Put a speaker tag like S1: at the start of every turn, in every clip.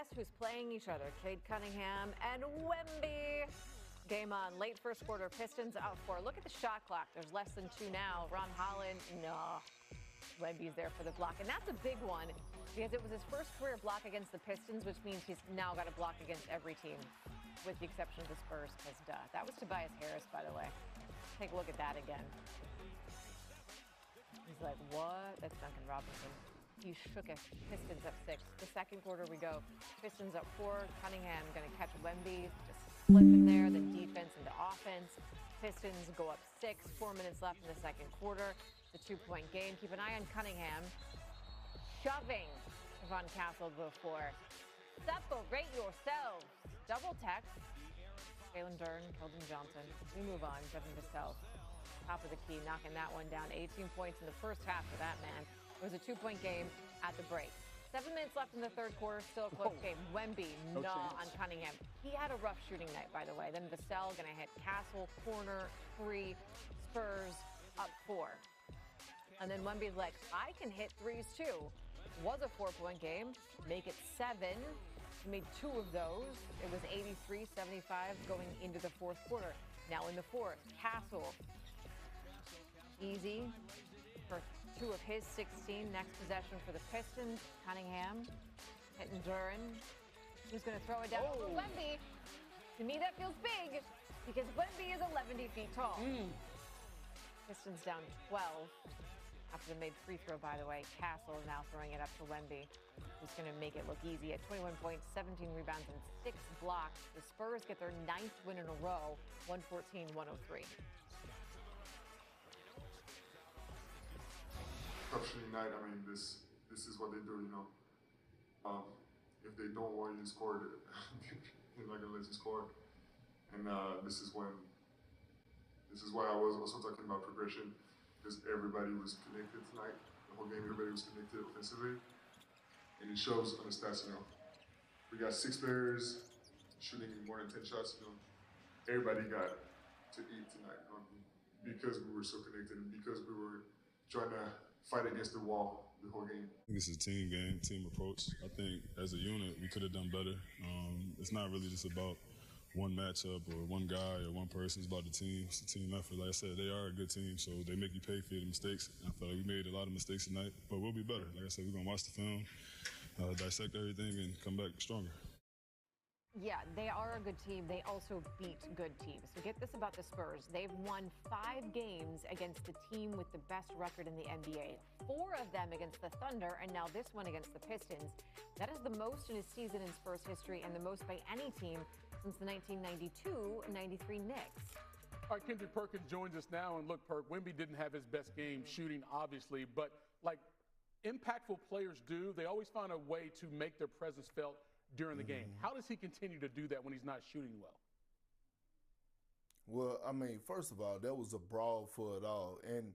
S1: guess who's playing each other? Cade Cunningham and Wemby. Game on. Late first quarter, Pistons out 4. Look at the shot clock. There's less than 2 now. Ron Holland, no. Wemby's there for the block. And that's a big one because it was his first career block against the Pistons, which means he's now got a block against every team, with the exception of the Spurs, because duh. That was Tobias Harris, by the way. Take a look at that again. He's like, what? That's Duncan Robinson. He shook it. Pistons up 6. The second quarter we go. Pistons up 4. Cunningham going to catch Wemby. Just flip in there. Then defense into offense. Pistons go up 6. 4 minutes left in the second quarter. The 2-point game. Keep an eye on Cunningham. Shoving Von Castle before. Separate yourselves. Double text. Jalen Duren, Keldon Johnson. We move on. Devin Vassell. Top of the key. Knocking that one down. 18 points in the first half for that man. It was a 2-point game at the break. 7 minutes left in the third quarter, still a close game. Wemby, on Cunningham. He had a rough shooting night, by the way. Then Vassell going to hit Castle, corner, 3, Spurs up 4. And then Wemby's like, I can hit threes too. Was a 4-point game, make it 7. He made 2 of those. It was 83-75 going into the fourth quarter. Now in the fourth, Castle, easy for 2 of his 16. Next possession for the Pistons. Cunningham hitting Duren. Who's going to throw it down for Wemby? To me, that feels big because Wemby is 11 feet tall. Pistons down 12 after the made free throw, by the way. Castle now throwing it up to Wemby, who's going to make it look easy at 21 points, 17 rebounds, and 6 blocks. The Spurs get their 9th win in a row, 114-103.
S2: Tough shooting night. I mean, this is what they do, you know. If they don't want you to score, they're not gonna let you score. And this is why I was also talking about progression, because everybody was connected tonight. The whole game, everybody was connected offensively, and it shows on the stats. You know, we got 6 players shooting more than 10 shots. You know, everybody got to eat tonight because we were so connected and because we were trying to fight against the wall the whole game.
S3: This is a team game, team approach. I think as a unit, we could have done better. It's not really just about one matchup or one guy or one person. It's about the team. It's a team effort. Like I said, they are a good team, so they make you pay for your mistakes. I feel like we made a lot of mistakes tonight, but we'll be better. Like I said, we're going to watch the film, dissect everything, and come back stronger.
S1: Yeah, they are a good team. They also beat good teams. So get this about the Spurs. They've won 5 games against the team with the best record in the NBA. 4 of them against the Thunder, and now this one against the Pistons. That is the most in a season in Spurs history and the most by any team since the 1992-93 Knicks.
S4: All right, Kendrick Perkins joins us now. And look, Perk, Wemby didn't have his best game shooting, obviously, but like impactful players do, they always find a way to make their presence felt during the game. How does he continue to do that when he's not shooting well?
S5: Well, I mean, first of all, that was a brawl for it all. And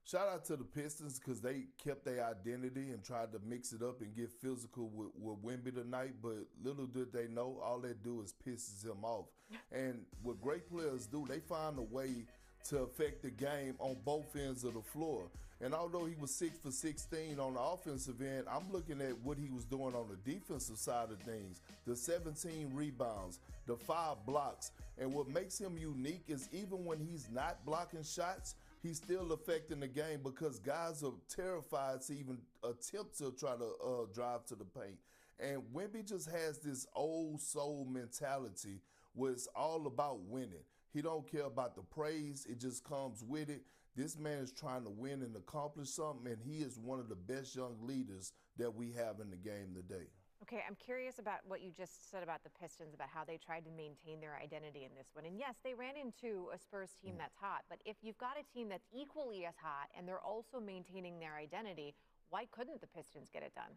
S5: shout out to the Pistons because they kept their identity and tried to mix it up and get physical with Wemby tonight. But little did they know, all they do is pisses him off. And what great players do, they find a way to affect the game on both ends of the floor. And although he was 6 for 16 on the offensive end, I'm looking at what he was doing on the defensive side of things. The 17 rebounds, the 5 blocks. And what makes him unique is even when he's not blocking shots, he's still affecting the game because guys are terrified to even attempt to try to drive to the paint. And Wemby just has this old soul mentality where it's all about winning. He don't care about the praise. It just comes with it. This man is trying to win and accomplish something, and he is one of the best young leaders that we have in the game today.
S1: Okay, I'm curious about what you just said about the Pistons, about how they tried to maintain their identity in this one. And yes, they ran into a Spurs team that's hot, but if you've got a team that's equally as hot and they're also maintaining their identity, why couldn't the Pistons get it done?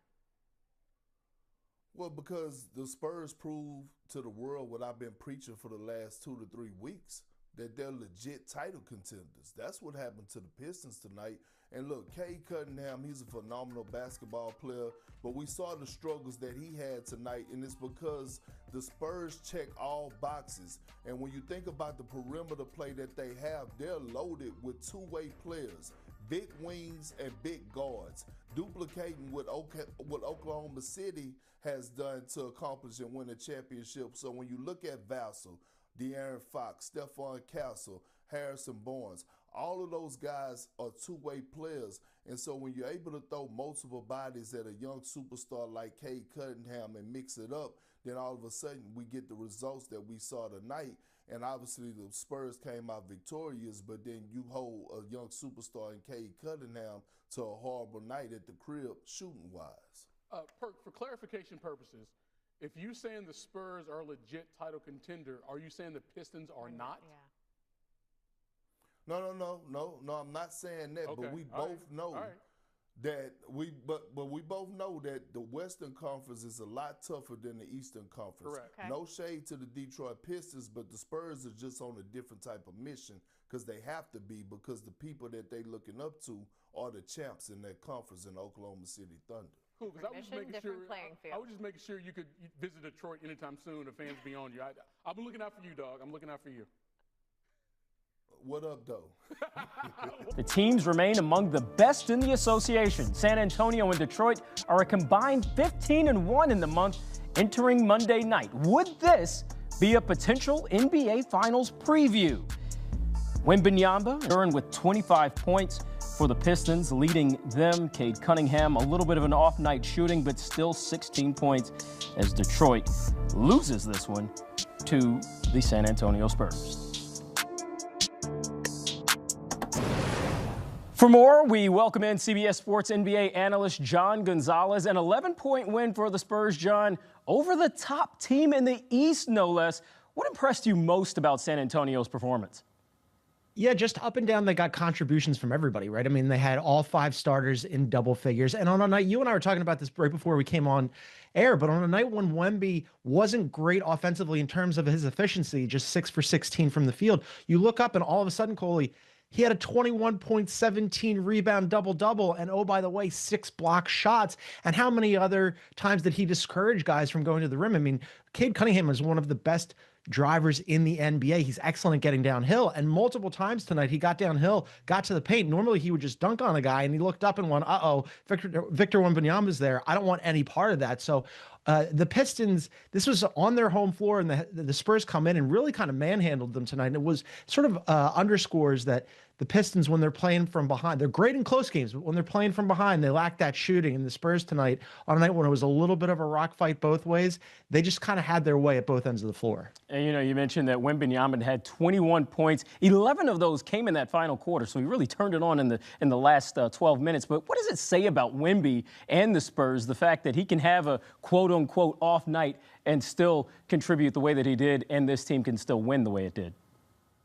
S5: Well, because the Spurs proved to the world what I've been preaching for the last 2 to 3 weeks, that they're legit title contenders. That's what happened to the Pistons tonight. And look, Cade Cunningham, he's a phenomenal basketball player, but we saw the struggles that he had tonight, and it's because the Spurs check all boxes. And when you think about the perimeter play that they have, they're loaded with 2-way players. big wings and big guards, duplicating what Oklahoma City has done to accomplish and win a championship. So when you look at Vassell, De'Aaron Fox, Stephon Castle, Harrison Barnes, all of those guys are two-way players. And so when you're able to throw multiple bodies at a young superstar like Cade Cunningham and mix it up, then all of a sudden we get the results that we saw tonight. And obviously the Spurs came out victorious, but then you hold a young superstar in Cade Cunningham to a horrible night at the crib shooting-wise.
S4: Perk, for clarification purposes, if you saying the Spurs are a legit title contender, are you saying the Pistons are not?
S5: Yeah. No, I'm not saying that,
S4: Okay.
S5: but we both know that we both know that the Western Conference is a lot tougher than the Eastern Conference.
S4: Correct.
S1: Okay.
S5: No shade to the Detroit Pistons, but the Spurs are just on a different type of mission because they have to be, because the people that they looking up to are the champs in that conference in Oklahoma City Thunder.
S4: Cool, because I was just making sure.
S1: Playing field.
S4: I was just making sure you could visit Detroit anytime soon. The fans be on you. I'm looking out for you, dog. I'm looking out for you.
S5: What up, though?
S6: The teams remain among the best in the association. San Antonio and Detroit are a combined 15-1 in the month entering Monday night. Would this be a potential NBA Finals preview? Wembanyama earned with 25 points for the Pistons, leading them. Cade Cunningham, a little bit of an off night shooting, but still 16 points as Detroit loses this one to the San Antonio Spurs. For more, we welcome in CBS Sports NBA analyst John Gonzalez. An 11-point win for the Spurs, John, over the top team in the East, no less. What impressed you most about San Antonio's performance?
S7: Yeah, just up and down, they got contributions from everybody, right? I mean, they had all 5 starters in double figures. And on a night, you and I were talking about this right before we came on air, but on a night when Wemby wasn't great offensively in terms of his efficiency, just 6 for 16 from the field, you look up and all of a sudden, Coley, he had a 21.17 rebound double-double, and oh, by the way, 6 block shots. And how many other times did he discourage guys from going to the rim? I mean, Cade Cunningham is one of the best drivers in the NBA. He's excellent at getting downhill, and multiple times tonight he got downhill, got to the paint. Normally he would just dunk on a guy, and he looked up and went, uh-oh, Victor Wembanyama's there. I don't want any part of that. So the Pistons, this was on their home floor, and the Spurs come in and really kind of manhandled them tonight. And it was sort of underscores that the Pistons, when they're playing from behind, they're great in close games, but when they're playing from behind, they lack that shooting. And the Spurs tonight, on a night when it was a little bit of a rock fight both ways, they just kind of had their way at both ends of the floor.
S6: And, you mentioned that Wembanyama had 21 points. 11 of those came in that final quarter, so he really turned it on in the last 12 minutes. But what does it say about Wemby and the Spurs, the fact that he can have a quote-unquote off night and still contribute the way that he did, and this team can still win the way it did?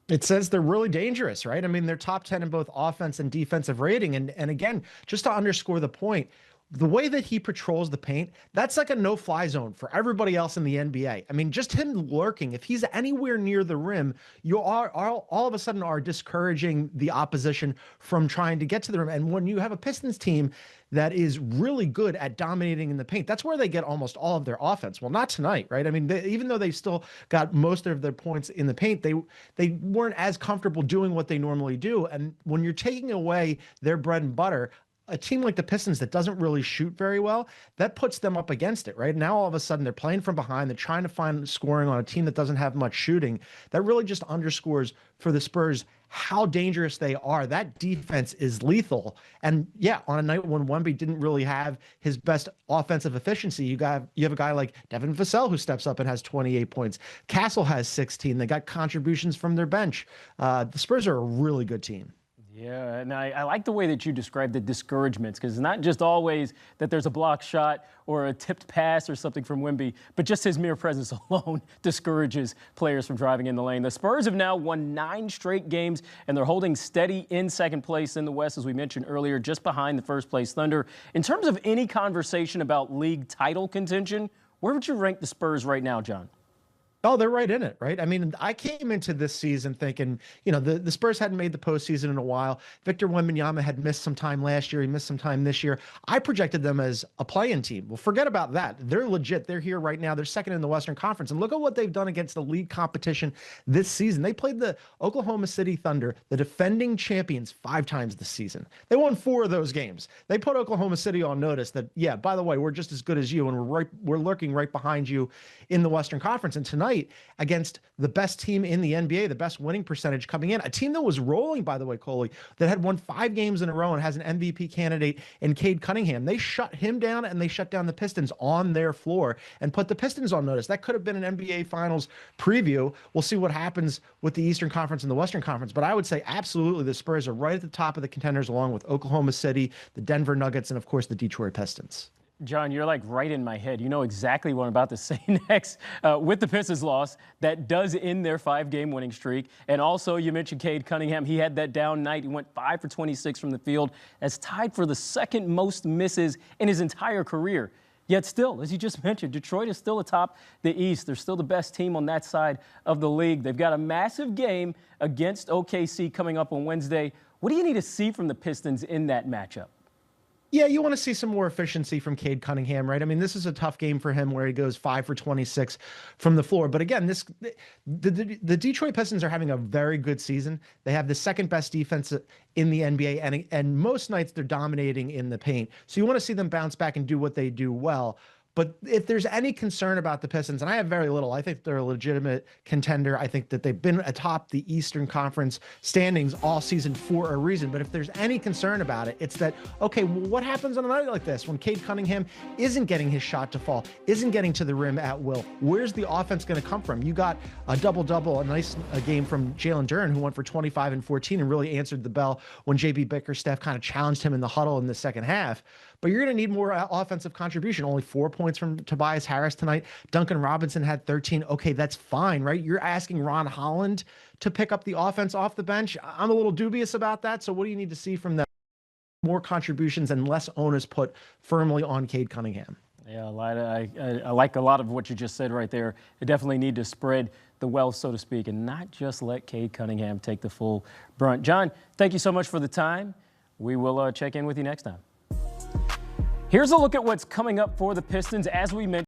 S7: It says they're really dangerous, right? I mean, they're top 10 in both offense and defensive rating. And again, just to underscore the point, the way that he patrols the paint, that's like a no-fly zone for everybody else in the NBA. I mean, just him lurking, if he's anywhere near the rim, you are all of a sudden are discouraging the opposition from trying to get to the rim. And when you have a Pistons team that is really good at dominating in the paint, that's where they get almost all of their offense. Well, not tonight, right? I mean, even though they still got most of their points in the paint, they weren't as comfortable doing what they normally do. And when you're taking away their bread and butter, a team like the Pistons that doesn't really shoot very well, that puts them up against it, right? Now, all of a sudden, they're playing from behind. They're trying to find scoring on a team that doesn't have much shooting. That really just underscores for the Spurs how dangerous they are. That defense is lethal. And yeah, on a night when Wemby didn't really have his best offensive efficiency, you have a guy like Devin Vassell who steps up and has 28 points. Castle has 16. They got contributions from their bench. The Spurs are a really good team.
S6: Yeah, and I like the way that you described the discouragements, because it's not just always that there's a block shot or a tipped pass or something from Wemby, but just his mere presence alone discourages players from driving in the lane. The Spurs have now won 9 straight games, and they're holding steady in second place in the West, as we mentioned earlier, just behind the first place Thunder. In terms of any conversation about league title contention, where would you rank the Spurs right now, John?
S7: Oh, they're right in it, right? I mean, I came into this season thinking, you know, the Spurs hadn't made the postseason in a while. Victor Wembanyama had missed some time last year. He missed some time this year. I projected them as a play-in team. Well, forget about that. They're legit. They're here right now. They're second in the Western Conference. And look at what they've done against the league competition this season. They played the Oklahoma City Thunder, the defending champions, 5 times this season. They won 4 of those games. They put Oklahoma City on notice that, yeah, by the way, we're just as good as you, and we're lurking right behind you in the Western Conference. And tonight, against the best team in the NBA, the best winning percentage coming in, a team that was rolling, by the way, Coley, that had won 5 games in a row and has an MVP candidate in Cade Cunningham. They shut him down, and they shut down the Pistons on their floor and put the Pistons on notice. That could have been an NBA Finals preview. We'll see what happens with the Eastern Conference and the Western Conference, but I would say absolutely the Spurs are right at the top of the contenders, along with Oklahoma City, the Denver Nuggets, and of course the Detroit Pistons.
S6: John, you're like right in my head. You know exactly what I'm about to say next. With the Pistons loss, that does end their 5-game winning streak. And also, you mentioned Cade Cunningham. He had that down night. He went 5 for 26 from the field. That's tied for the second most misses in his entire career. Yet still, as you just mentioned, Detroit is still atop the East. They're still the best team on that side of the league. They've got a massive game against OKC coming up on Wednesday. What do you need to see from the Pistons in that matchup?
S7: Yeah, you want to see some more efficiency from Cade Cunningham, right? I mean, this is a tough game for him where he goes 5 for 26 from the floor. But again, the Detroit Pistons are having a very good season. They have the second best defense in the NBA, and most nights they're dominating in the paint. So you want to see them bounce back and do what they do well. But if there's any concern about the Pistons, and I have very little, I think they're a legitimate contender. I think that they've been atop the Eastern Conference standings all season for a reason. But if there's any concern about it, it's that, okay, well, what happens on a night like this when Cade Cunningham isn't getting his shot to fall, isn't getting to the rim at will? Where's the offense going to come from? You got a double-double, a nice game from Jalen Duren, who went for 25 and 14 and really answered the bell when J.B. Bickerstaff kind of challenged him in the huddle in the second half. But you're going to need more offensive contribution. Only 4 points from Tobias Harris tonight. Duncan Robinson had 13. Okay, that's fine, right? You're asking Ron Holland to pick up the offense off the bench. I'm a little dubious about that. So what do you need to see from them? More contributions and less onus put firmly on Cade Cunningham.
S6: Yeah, I like a lot of what you just said right there. They definitely need to spread the wealth, so to speak, and not just let Cade Cunningham take the full brunt. John, thank you so much for the time. We will check in with you next time. Here's a look at what's coming up for the Pistons. As we mentioned,